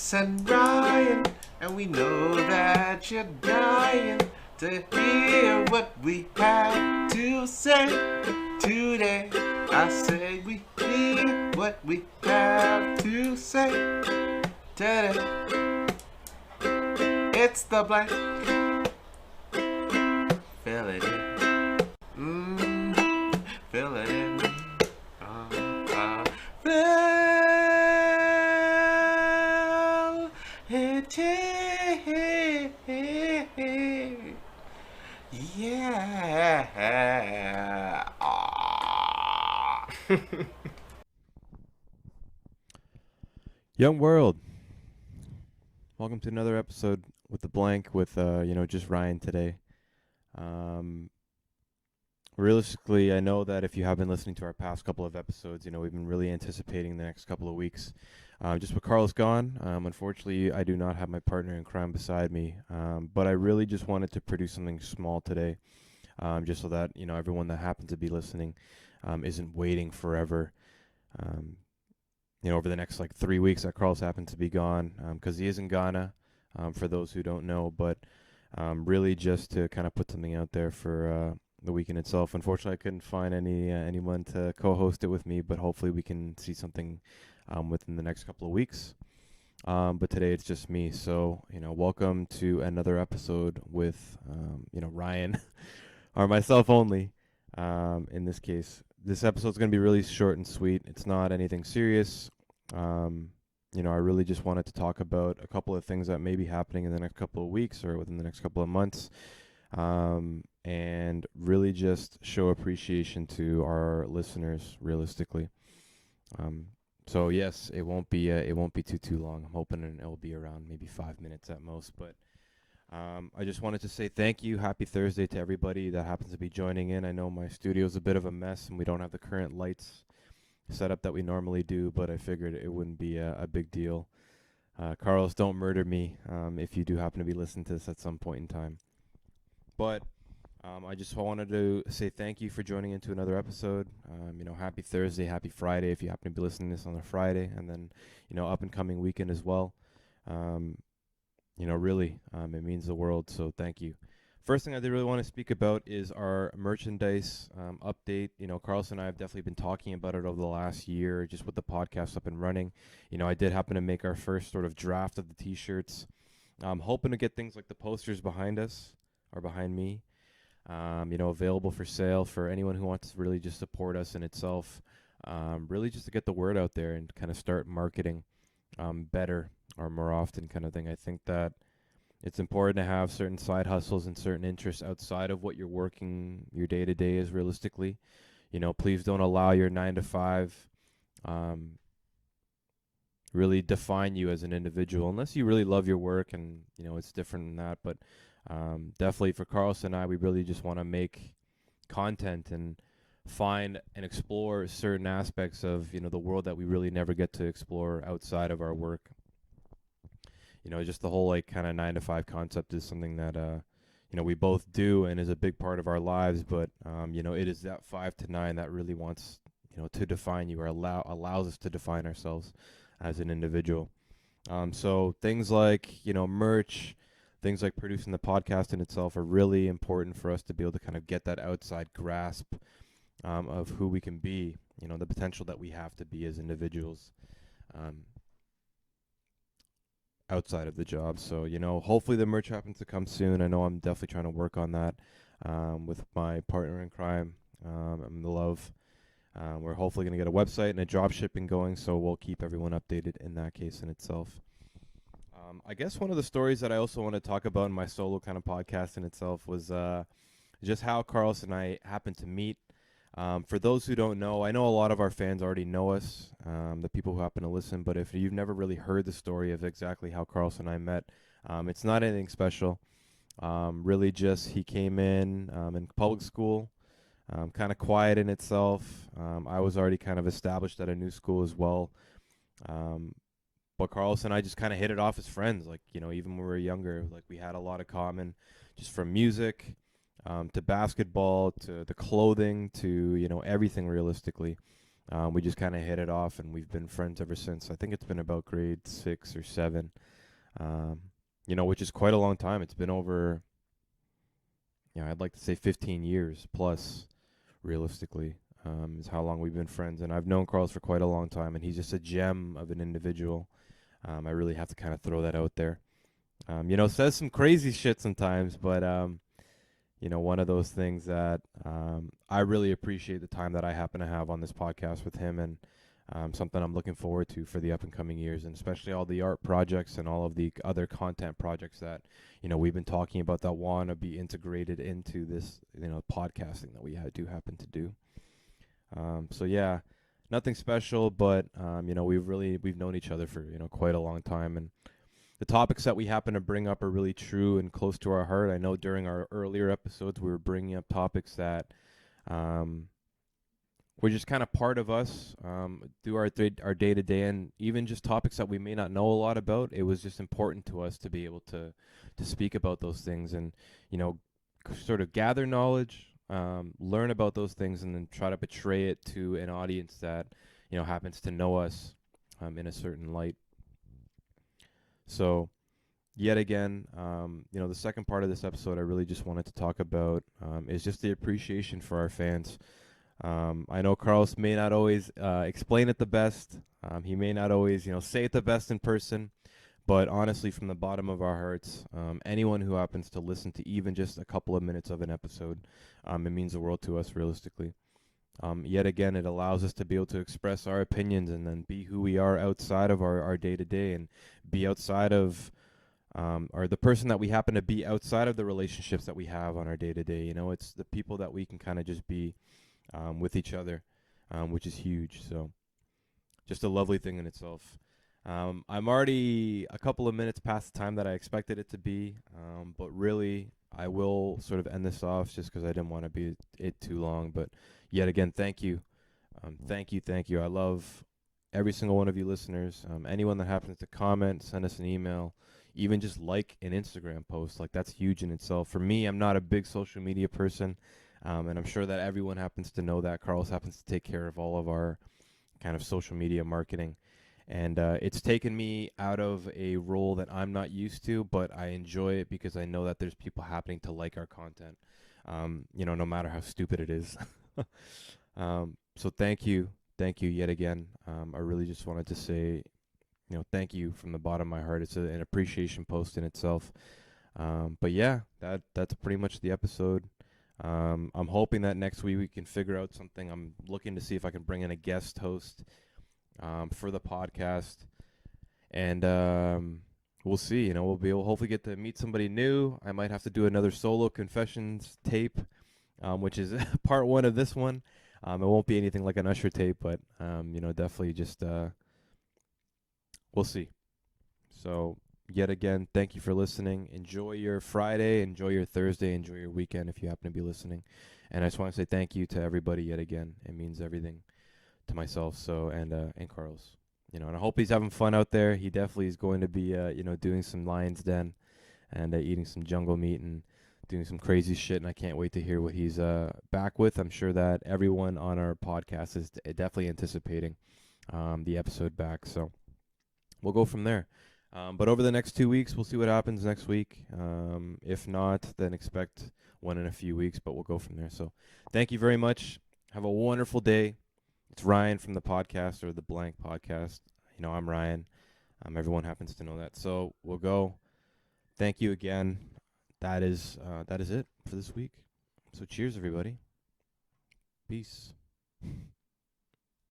Carlos and Ryan, and we know that you're dying to hear what we have to say today. I say we hear what we have to say today. It's the blank. Fill it in. Fill it in. Fill it in. Yeah. Young world, welcome to another episode with the blank with just Ryan today. Realistically, I know that if you have been listening to our past couple of episodes, we've been really anticipating the next couple of weeks. Just with Carlos gone, unfortunately, I do not have my partner in crime beside me. But I really just wanted to produce something small today, just so that everyone that happens to be listening isn't waiting forever. Over the next 3 weeks that Carlos happens to be gone, because he is in Ghana, for those who don't know, but really just to kind of put something out there for the weekend itself. Unfortunately, I couldn't find anyone to co-host it with me, but hopefully we can see something within the next couple of weeks. But today it's just me, so welcome to another episode with Ryan, or myself only. In this case, this episode's going to be really short and sweet. It's not anything serious. I really just wanted to talk about a couple of things that may be happening in the next couple of weeks or within the next couple of months, and really just show appreciation to our listeners realistically. So yes, it won't be too long. I'm hoping it will be around maybe 5 minutes at most, but I just wanted to say thank you. Happy Thursday to everybody that happens to be joining in. I know my studio's a bit of a mess and we don't have the current lights set up that we normally do, but I figured it wouldn't be a big deal. Carlos, don't murder me if you do happen to be listening to this at some point in time. But I just wanted to say thank you for joining into another episode. Happy Thursday, happy Friday if you happen to be listening to this on a Friday, and then, up and coming weekend as well. Really, it means the world, so thank you. First thing I did really want to speak about is our merchandise update. Carlos and I have definitely been talking about it over the last year, just with the podcast up and running. I did happen to make our first sort of draft of the T-shirts. I'm hoping to get things like the posters behind us, or behind me, available for sale for anyone who wants to really just support us in itself. Really just to get the word out there and kind of start marketing better or more often kind of thing. I think that it's important to have certain side hustles and certain interests outside of what you're working your day-to-day is realistically. Please don't allow your 9 to 5 really define you as an individual, unless you really love your work and, it's different than that. But definitely for Carlos and I, we really just want to make content and find and explore certain aspects of, the world that we really never get to explore outside of our work. Just the whole kind of 9 to 5 concept is something that we both do and is a big part of our lives. But it is that 5 to 9 that really wants to define you, or allows us to define ourselves as an individual. So things like merch, things like producing the podcast in itself are really important for us to be able to kind of get that outside grasp of who we can be. The potential that we have to be as individuals. Outside of the job. So, hopefully the merch happens to come soon. I know I'm definitely trying to work on that with my partner in crime, and the love. We're hopefully going to get a website and a drop shipping going, so we'll keep everyone updated in that case in itself. I guess one of the stories that I also want to talk about in my solo kind of podcast in itself was just how Carlos and I happened to meet. For those who don't know, I know a lot of our fans already know us, the people who happen to listen, but if you've never really heard the story of exactly how Carlos and I met, it's not anything special. Really just he came in public school, kind of quiet in itself. I was already kind of established at a new school as well. But Carlos and I just kind of hit it off as friends. Even when we were younger, we had a lot of common, just from music, to basketball, to the clothing, to everything realistically. We just kind of hit it off, and we've been friends ever since. I think it's been about grade 6 or 7, um, which is quite a long time. It's been over, I'd like to say 15 years plus, realistically, is how long we've been friends. And I've known Carlos for quite a long time, and he's just a gem of an individual. I really have to kind of throw that out there. Says some crazy shit sometimes, but one of those things that I really appreciate the time that I happen to have on this podcast with him, and something I'm looking forward to for the up and coming years, and especially all the art projects and all of the other content projects that we've been talking about that want to be integrated into this podcasting that we do happen to do. So yeah, nothing special, but we've known each other for quite a long time, and the topics that we happen to bring up are really true and close to our heart. I know during our earlier episodes we were bringing up topics that were just kind of part of us through our day to day, and even just topics that we may not know a lot about. It was just important to us to be able to speak about those things, and sort of gather knowledge, learn about those things, and then try to portray it to an audience that happens to know us in a certain light. So, yet again, the second part of this episode I really just wanted to talk about is just the appreciation for our fans. I know Carlos may not always explain it the best. He may not always, say it the best in person. But honestly, from the bottom of our hearts, anyone who happens to listen to even just a couple of minutes of an episode, it means the world to us, realistically. Yet again, it allows us to be able to express our opinions and then be who we are outside of our day-to-day, and be outside of, or the person that we happen to be outside of the relationships that we have on our day-to-day. It's the people that we can kind of just be with each other, which is huge. So just a lovely thing in itself. I'm already a couple of minutes past the time that I expected it to be, but really I will sort of end this off just because I didn't want to be it too long. But yet again, thank you. Thank you. I love every single one of you listeners. Anyone that happens to comment, send us an email, even just like an Instagram post, like that's huge in itself. For me, I'm not a big social media person, and I'm sure that everyone happens to know that. Carlos happens to take care of all of our kind of social media marketing. And it's taken me out of a role that I'm not used to, but I enjoy it because I know that there's people happening to like our content, no matter how stupid it is. So thank you yet again. I really just wanted to say, thank you from the bottom of my heart. It's an appreciation post in itself. But yeah, that's pretty much the episode. I'm hoping that next week we can figure out something. I'm looking to see if I can bring in a guest host for the podcast, and we'll see. We'll be able hopefully get to meet somebody new. I might have to do another solo confessions tape, which is part 1 of this one. It won't be anything like an Usher tape, but definitely just we'll see. So yet again, thank you for listening. Enjoy your Friday, enjoy your Thursday, enjoy your weekend if you happen to be listening. And I just want to say thank you to everybody yet again. It means everything to myself, and Carlos, and I hope he's having fun out there. He definitely is going to be doing some Lion's Den and eating some jungle meat and doing some crazy shit, and I can't wait to hear what he's back with. I'm sure that everyone on our podcast is definitely anticipating the episode back, so we'll go from there. But over the next 2 weeks, we'll see what happens next week. If not, then expect one in a few weeks, but we'll go from there. So thank you very much. Have a wonderful day. It's Ryan from the podcast, or the Blank Podcast. I'm Ryan. Everyone happens to know that. So we'll go. Thank you again. That is it for this week. So cheers, everybody. Peace.